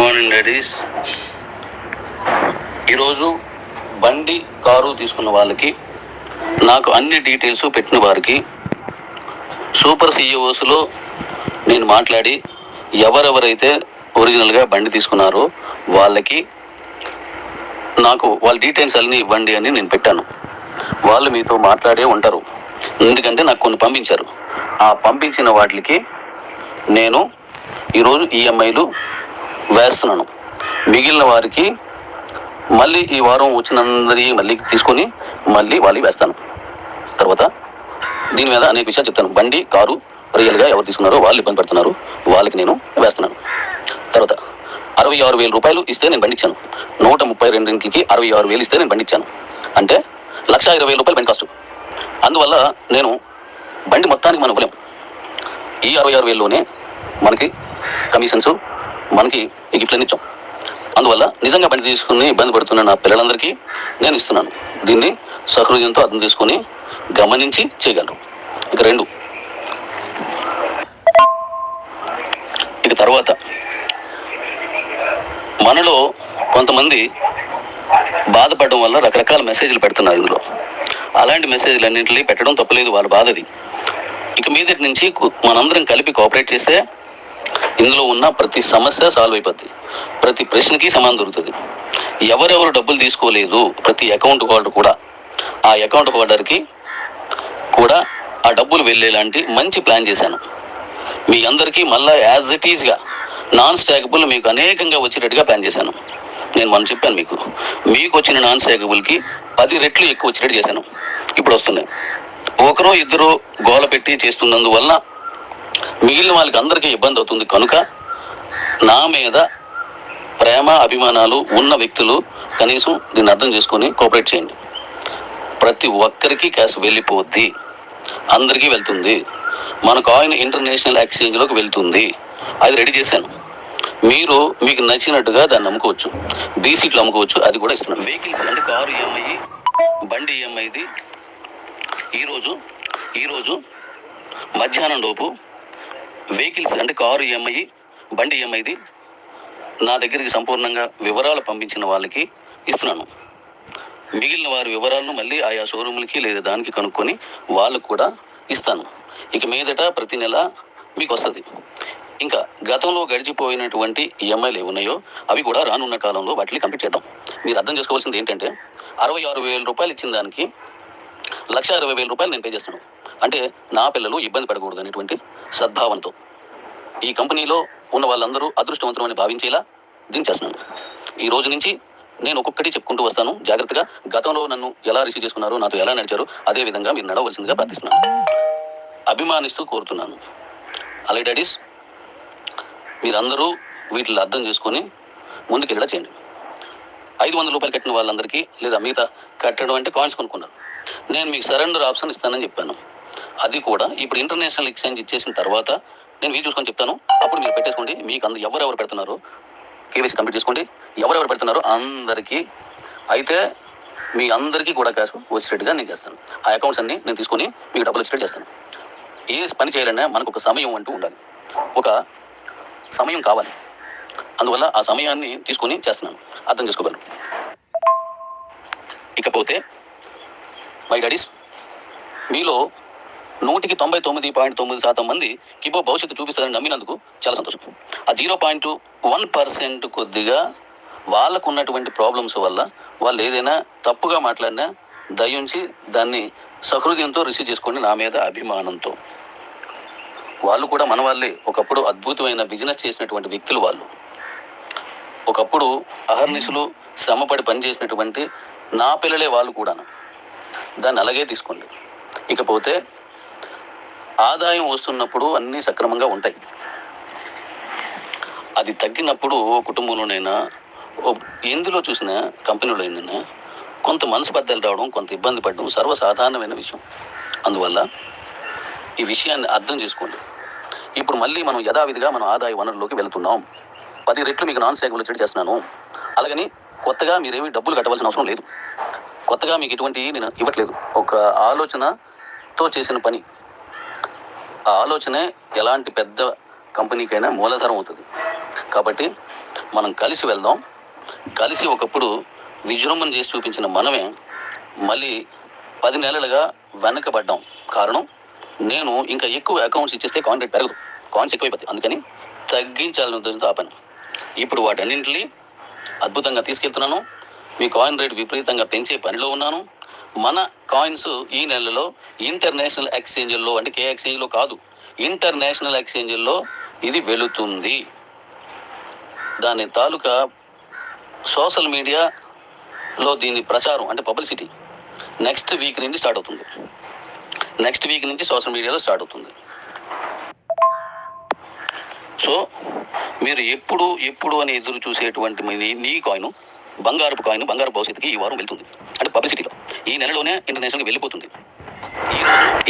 Morning ladies. ఈరోజు బండి car తీసుకున్న వాళ్ళకి, నాకు అన్ని డీటెయిల్స్ పెట్టిన వారికి, సూపర్ సిఇఓస్లో నేను మాట్లాడి ఎవరెవరైతే ఒరిజినల్గా బండి తీసుకున్నారో వాళ్ళకి నాకు వాళ్ళ డీటెయిల్స్ అన్నీ ఇవ్వండి అని నేను పెట్టాను. వాళ్ళు మీతో మాట్లాడే ఉంటారు, ఎందుకంటే నాకు కొన్ని పంపించారు. ఆ పంపించిన వాటికి నేను ఈరోజు ఈఎంఐలు వేస్తున్నాను. మిగిలిన వారికి మళ్ళీ ఈ వారం వచ్చినందరి మళ్ళీ తీసుకొని మళ్ళీ వాళ్ళకి వేస్తాను. తర్వాత దీని మీద అనేక విషయాలు చెప్తాను. బండి కారు రియల్గా ఎవరు తీసుకున్నారో వాళ్ళు ఇబ్బంది పడుతున్నారు, వాళ్ళకి నేను వేస్తున్నాను. తర్వాత 66,000 రూపాయలు ఇస్తే నేను బండి ఇచ్చాను. 132కి 66,000 ఇస్తే నేను బండి ఇచ్చాను. అంటే 1,20,000 రూపాయలు బండి కాస్ట్. అందువల్ల నేను బండి మొత్తానికి మనం ఇవ్వలేం. ఈ 66,000లోనే మనకి కమిషన్స్, మనకి ఈ గిఫ్ట్లన్నీ ఇచ్చాం. అందువల్ల నిజంగా బండి తీసుకుని ఇబ్బంది పడుతున్న నా పిల్లలందరికీ నేను ఇస్తున్నాను. దీన్ని సహృదయంతో అర్థం చేసుకొని గమనించి చేయగలరు. ఇక రెండు, ఇక తర్వాత మనలో కొంతమంది బాధపడడం వల్ల రకరకాల మెసేజ్లు పెడుతున్నారు. ఇందులో అలాంటి మెసేజ్లు అన్నింటినీ పెట్టడం తప్పలేదు, వాళ్ళ బాధది. ఇక మీదటి నుంచి మనందరం కలిపి కోఆపరేట్ చేస్తే ఇందులో ఉన్న ప్రతి సమస్య సాల్వ్ అయిపోద్ది, ప్రతి ప్రశ్నకి సమాధానం దొరుకుతుంది. ఎవరెవరు డబ్బులు తీసుకోలేదు, ప్రతి అకౌంట్ హోల్డర్ కూడా ఆ అకౌంట్ హోల్డర్కి కూడా ఆ డబ్బులు వెళ్ళేలాంటి మంచి ప్లాన్ చేశాను. మీ అందరికీ మళ్ళీ యాజ్ ఇట్ ఈజ్గా నాన్ స్టాకబుల్ మీకు అనేకంగా వచ్చేటట్టుగా ప్లాన్ చేశాను. నేను మనం చెప్పాను, మీకు వచ్చిన నాన్ స్టాకబుల్కి 10 రెట్లు ఎక్కువ వచ్చేటట్టు చేశాను. ఇప్పుడు వస్తున్నాయి. ఒకరో ఇద్దరు గోల పెట్టి చేస్తున్నందువల్ల మిగిలిన వాళ్ళకి అందరికీ ఇబ్బంది అవుతుంది. కనుక నా మీద ప్రేమ అభిమానాలు ఉన్న వ్యక్తులు కనీసం దీన్ని అర్థం చేసుకొని కోఆపరేట్ చేయండి. ప్రతి ఒక్కరికి క్యాష్ వెళ్ళిపోద్ది, అందరికీ వెళ్తుంది. మన కాయిన్ ఇంటర్నేషనల్ ఎక్స్చేంజ్లోకి వెళ్తుంది. అది రెడీ చేశాను. మీరు మీకు నచ్చినట్టుగా దాన్ని అమ్ముకోవచ్చు, డీసీట్లు అమ్ముకోవచ్చు. అది కూడా ఇస్తున్నాను. వెహికల్స్ అంటే కారు ఈఎంఐ, బండి ఈఎంఐది ఈరోజు మధ్యాహ్నం లోపు వెహికల్స్ అంటే కారు ఈఎంఐ, బండి ఈఎంఐది నా దగ్గరికి సంపూర్ణంగా వివరాలు పంపించిన వాళ్ళకి ఇస్తున్నాను. మిగిలిన వారి వివరాలను మళ్ళీ ఆయా షోరూములకి లేదా దానికి కనుక్కొని వాళ్ళకు కూడా ఇస్తాను. ఇక మీదట ప్రతి నెల మీకు వస్తుంది. ఇంకా గతంలో గడిచిపోయినటువంటి ఈఎంఐలు ఏమున్నాయో అవి కూడా రానున్న కాలంలో వాటిని కంప్లీట్ చేద్దాం. మీరు అర్థం చేసుకోవాల్సింది ఏంటంటే 66,000 రూపాయలు ఇచ్చిన దానికి 1,20,000 రూపాయలు నేను పే చేస్తాను. అంటే నా పిల్లలు ఇబ్బంది పడకూడదు అనేటువంటి సద్భావంతో ఈ కంపెనీలో ఉన్న వాళ్ళందరూ అదృష్టవంతులు అని భావించేలా దీన్ని చేస్తున్నాను. ఈ రోజు నుంచి నేను ఒక్కొక్కటి చెప్పుకుంటూ వస్తాను. జాగ్రత్తగా గతంలో నన్ను ఎలా రిసీవ్ చేసుకున్నారో, నాతో ఎలా నడిచారో అదే విధంగా మీరు నడవలసిందిగా ప్రార్థిస్తున్నాను, అభిమానిస్తూ కోరుతున్నాను. అలాగే డాడీస్, మీరందరూ వీటిని అర్థం చేసుకొని ముందుకెళ్ళడా చేయండి. 500 రూపాయలు కట్టిన వాళ్ళందరికీ లేదా మిగతా కట్టడం అంటే కాయిన్స్ కొనుక్కున్నారు. నేను మీకు సరెండర్ ఆప్షన్ ఇస్తానని చెప్పాను. అది కూడా ఇప్పుడు ఇంటర్నేషనల్ ఎక్స్చేంజ్ ఇచ్చేసిన తర్వాత నేను వీలు చూసుకొని చెప్తాను. అప్పుడు మీరు పెట్టేసుకోండి. మీకు ఎవరెవరు పెడుతున్నారో కేవైసీ కంప్లీట్ చేసుకోండి. ఎవరెవరు పెడుతున్నారో అందరికీ అయితే మీ అందరికీ కూడా క్యాష్ వచ్చేటట్టుగా నేను చేస్తాను. ఆ అకౌంట్స్ అన్ని నేను తీసుకొని మీకు డబ్బులు వచ్చేటట్టు చేస్తాను. ఏ పని చేయాలన్నా మనకు ఒక సమయం అంటూ ఉండాలి, ఒక సమయం కావాలి. అందువల్ల ఆ సమయాన్ని తీసుకొని చేస్తున్నాను, అర్థం చేసుకోగలరు. ఇకపోతే మై డాడీస్, మీలో 99.9% మంది కిబో భవిష్యత్తు చూపిస్తారని నమ్మినందుకు చాలా సంతోషం. ఆ 0.1% కొద్దిగా వాళ్ళకు ఉన్నటువంటి ప్రాబ్లమ్స్ వల్ల వాళ్ళు ఏదైనా తప్పుగా మాట్లాడినా దయించి దాన్ని సహృదయంతో రిసీవ్ చేసుకోండి. నా మీద అభిమానంతో వాళ్ళు కూడా మన వాళ్ళే. ఒకప్పుడు అద్భుతమైన బిజినెస్ చేసినటువంటి వ్యక్తులు వాళ్ళు. ఒకప్పుడు అహర్నిశలు శ్రమపడి పనిచేసినటువంటి నా పిల్లలే వాళ్ళు కూడా. దాన్ని అలాగే తీసుకోండి. ఇకపోతే ఆదాయం వస్తున్నప్పుడు అన్నీ సక్రమంగా ఉంటాయి. అది తగ్గినప్పుడు కుటుంబంలోనైనా ఎందులో చూసినా కంపెనీలో అయినా కొంత మనస్పర్ధలు రావడం, కొంత ఇబ్బంది పడడం సర్వసాధారణమైన విషయం. అందువల్ల ఈ విషయాన్ని అర్థం చేసుకోండి. ఇప్పుడు మళ్ళీ మనం యథావిధిగా మనం ఆదాయ వనరులోకి వెళుతున్నాం. 10 రెట్లు మీకు నాన్ స్టాకబుల్ వచ్చేట్టు చేస్తున్నాను. అలాగని కొత్తగా మీరేమీ డబ్బులు కట్టవలసిన అవసరం లేదు. కొత్తగా మీకు ఎటువంటి నేను ఇవ్వట్లేదు. ఒక ఆలోచనతో చేసిన పని. ఆ ఆలోచనే ఎలాంటి పెద్ద కంపెనీకైనా మూలధరం అవుతుంది. కాబట్టి మనం కలిసి వెళ్దాం. కలిసి ఒకప్పుడు విజృంభణ చేసి చూపించిన మనమే మళ్ళీ 10 నెలలుగా వెనకబడ్డాం. కారణం, నేను ఇంకా ఎక్కువ అకౌంట్స్ ఇచ్చేస్తే కాయిన్ రేట్ పెరగదు, కాయిన్స్ ఎక్కువైపోతాయి. అందుకని తగ్గించాలని ఉద్దేశంతో ఆపాను. ఇప్పుడు వాటన్నింటినీ అద్భుతంగా తీసుకెళ్తున్నాను. మీ కాయిన్ రేట్ విపరీతంగా పెంచే పనిలో ఉన్నాను. మన కాయిన్స్ ఈ నెలలో ఇంటర్నేషనల్ ఎక్స్చేంజ్ల్లో, అంటే కే ఎక్స్చేంజ్లో కాదు, ఇంటర్నేషనల్ ఎక్స్చేంజ్ల్లో ఇది వెళుతుంది. దాని తాలూకా సోషల్ మీడియాలో దీని ప్రచారం, అంటే పబ్లిసిటీ నెక్స్ట్ వీక్ నుంచి స్టార్ట్ అవుతుంది. నెక్స్ట్ వీక్ నుంచి సోషల్ మీడియాలో స్టార్ట్ అవుతుంది. సో మీరు ఎప్పుడు అని ఎదురు చూసేటువంటి నీ కాయిన్, బంగారపు భవిష్యత్తుకి ఈ వారం వెళ్తుంది. అంటే పబ్లిసిటీలో ఈ నెలలోనే ఇంటర్నేషనల్కి వెళ్ళిపోతుంది.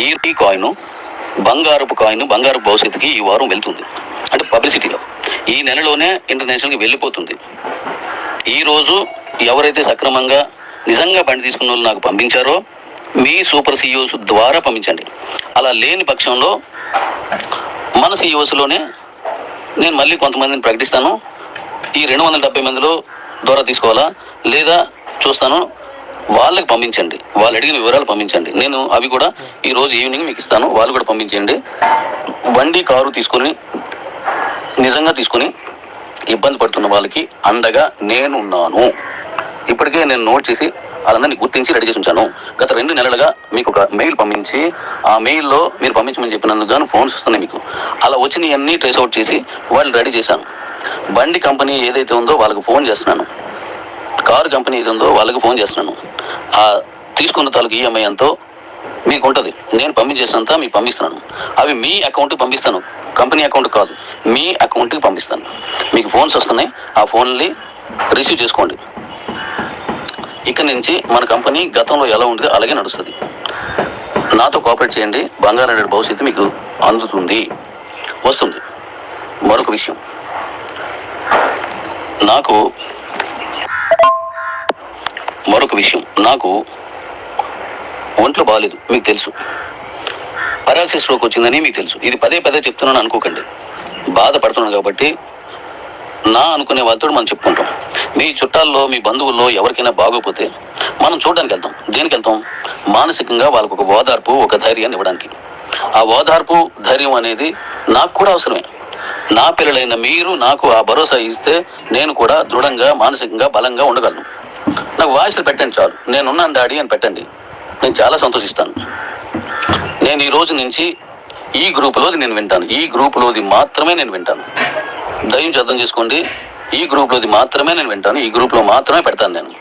ఈ కాయిన్ బంగారపు భవిష్యత్తుకి ఈ వారం వెళ్తుంది. అంటే పబ్లిసిటీలో ఈ నెలలోనే ఇంటర్నేషనల్కి వెళ్ళిపోతుంది. ఈరోజు ఎవరైతే సక్రమంగా నిజంగా బండి తీసుకున్న వాళ్ళు నాకు పంపించారో మీ సూపర్ సిఇఓస్ ద్వారా పంపించండి. అలా లేని పక్షంలో మన సిఇఓస్లోనే నేను మళ్ళీ కొంతమందిని ప్రకటిస్తాను. ఈ 270 మందిలో ద్వారా తీసుకోవాలా లేదా చూస్తాను, వాళ్ళకి పంపించండి. వాళ్ళు అడిగిన వివరాలు పంపించండి. నేను అవి కూడా ఈరోజు ఈవినింగ్ మీకు ఇస్తాను. వాళ్ళు కూడా పంపించండి. బండి కారు నిజంగా తీసుకుని ఇబ్బంది పడుతున్న వాళ్ళకి అండగా నేనున్నాను. ఇప్పటికే నేను నోట్ చేసి వాళ్ళందరినీ గుర్తించి రెడీ చేసి ఉంచాను. గత 2 నెలలుగా మీకు ఒక మెయిల్ పంపించి, ఆ మెయిల్లో మీరు పంపించమని చెప్పినందుకు గాను ఫోన్స్ వస్తున్నాయి మీకు. అలా వచ్చినవన్నీ ట్రేస్ అవుట్ చేసి వాళ్ళు రెడీ చేశాను. బండి కంపెనీ ఏదైతే ఉందో వాళ్ళకి ఫోన్ చేస్తున్నాను, కారు కంపెనీ ఏది ఉందో వాళ్ళకి ఫోన్ చేస్తున్నాను. ఆ తీసుకున్న తాలూకు ఈఎంఐ ఎంతో మీకు ఉంటుంది, నేను పంపించేసినంత మీకు పంపిస్తున్నాను. అవి మీ అకౌంట్కి పంపిస్తాను, కంపెనీ అకౌంట్ కాదు, మీ అకౌంట్కి పంపిస్తాను. మీకు ఫోన్స్ వస్తున్నాయి, ఆ ఫోన్ని రిసీవ్ చేసుకోండి. ఇక్కడి నుంచి మన కంపెనీ గతంలో ఎలా ఉంటుందో అలాగే నడుస్తుంది. నాతో కోఆపరేట్ చేయండి. బంగారం రేటు భవిష్యత్తు మీకు అందుతుంది, వస్తుంది. మరొక విషయం, నాకు ఒంట్లో బాగాలేదు, మీకు తెలుసు. పారాలసిస్ స్ట్రోక్ వచ్చిందని మీకు తెలుసు. ఇది పదే చెప్తున్నాను అనుకోకండి. బాధపడుతున్నాను కాబట్టి నా అనుకునే వాళ్ళతో మనం చెప్పుకుంటాం. మీ చుట్టాల్లో, మీ బంధువుల్లో ఎవరికైనా బాగోపోతే మనం చూడడానికి వెళ్తాం. దేనికి వెళ్తాం? మానసికంగా వాళ్ళకు ఒక ఓదార్పు, ఒక ధైర్యాన్ని ఇవ్వడానికి. ఆ ఓదార్పు, ధైర్యం అనేది నాకు కూడా అవసరమే. నా పిల్లలైన మీరు నాకు ఆ భరోసా ఇస్తే నేను కూడా దృఢంగా, మానసికంగా బలంగా ఉండగలను. నాకు వాయిస్లు పెట్టండి చాలు, నేనున్నాను డాడీ అని పెట్టండి, నేను చాలా సంతోషిస్తాను. నేను ఈ రోజు నుంచి ఈ గ్రూపులోది నేను వింటాను. ఈ గ్రూపులోది మాత్రమే నేను వింటాను. దయించి అర్థం చేసుకోండి. ఈ గ్రూప్లోది మాత్రమే నేను వింటాను. ఈ గ్రూప్లో మాత్రమే పెడతాను నేను.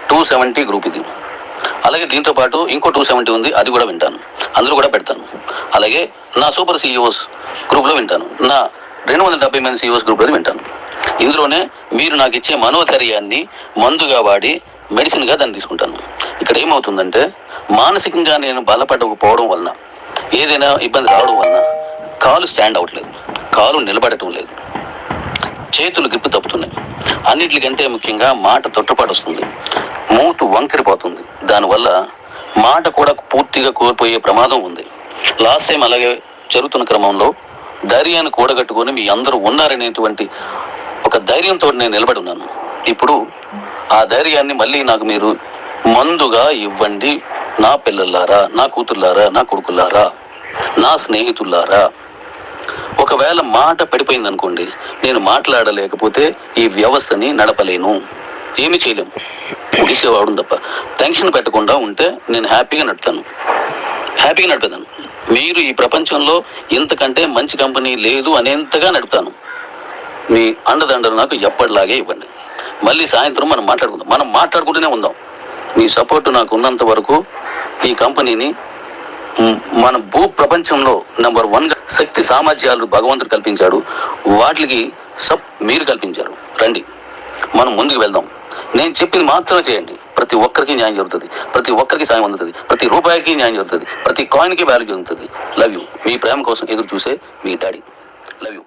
270 గ్రూప్ ఇది. అలాగే దీంతో పాటు ఇంకో 270 ఉంది, అది కూడా వింటాను. అందులో కూడా పెడతాను. అలాగే నా సూపర్ సిఇఓస్ గ్రూప్లో వింటాను. నా 270 మంది సిఇఓస్ గ్రూప్లో వింటాను. ఇందులోనే మీరు నాకు ఇచ్చే మనోధైర్యాన్ని మందుగా వాడి మెడిసిన్గా దాన్ని తీసుకుంటాను. ఇక్కడ ఏమవుతుందంటే, మానసికంగా నేను బలపడకపోవడం వలన, ఏదైనా ఇబ్బంది రావడం వలన కాలు స్టాండ్ అవ్వట్లేదు, కాలు నిలబడటం లేదు, చేతులు గ్రిప్పు తప్పుతున్నాయి. అన్నిటికంటే ముఖ్యంగా మాట తొట్టుపాటు వస్తుంది, మూటు వంకరిపోతుంది. దానివల్ల మాట కూడా పూర్తిగా కోల్పోయే ప్రమాదం ఉంది. లాస్ట్ టైం అలాగే జరుగుతున్న క్రమంలో ధైర్యాన్ని కూడగట్టుకొని మీ అందరూ ఉన్నారనేటువంటి ఒక ధైర్యంతో నేను నిలబడి ఉన్నాను. ఇప్పుడు ఆ ధైర్యాన్ని మళ్ళీ నాకు మీరు మందుగా ఇవ్వండి. నా పిల్లలారా, నా కూతుర్లారా, నా కొడుకులారా, నా స్నేహితులారా. ఒకవేళ మాట పడిపోయింది అనుకోండి, నేను మాట్లాడలేకపోతే ఈ వ్యవస్థని నడపలేను, ఏమి చేయలేము. ముగిసేవాడు తప్ప. టెన్షన్ పెట్టకుండా ఉంటే నేను హ్యాపీగా నడుపుతాను. మీరు ఈ ప్రపంచంలో ఇంతకంటే మంచి కంపెనీ లేదు అనేంతగా నడుపుతాను. మీ అండదండలు నాకు ఎప్పటిలాగే ఇవ్వండి. మళ్ళీ సాయంత్రం మనం మాట్లాడుకుందాం. మనం మాట్లాడుకుంటూనే ఉందాం. మీ సపోర్టు నాకు ఉన్నంత వరకు ఈ కంపెనీని మన భూ ప్రపంచంలో నెంబర్ 1గా శక్తి సామర్థ్యాలు భగవంతుడు కల్పించాడు. వాటికి మీరు కల్పించారు. రండి, మనం ముందుకు వెళ్దాం. నేను చెప్పింది మాత్రమే చేయండి. ప్రతి ఒక్కరికి న్యాయం జరుగుతుంది, ప్రతి ఒక్కరికి సాయం అందుతుంది, ప్రతి రూపాయికి న్యాయం జరుగుతుంది, ప్రతి కాయిన్కి వాల్యూ జరుగుతుంది. Love you. మీ ప్రేమ కోసం ఎదురు చూసే మీ డాడీ. Love you.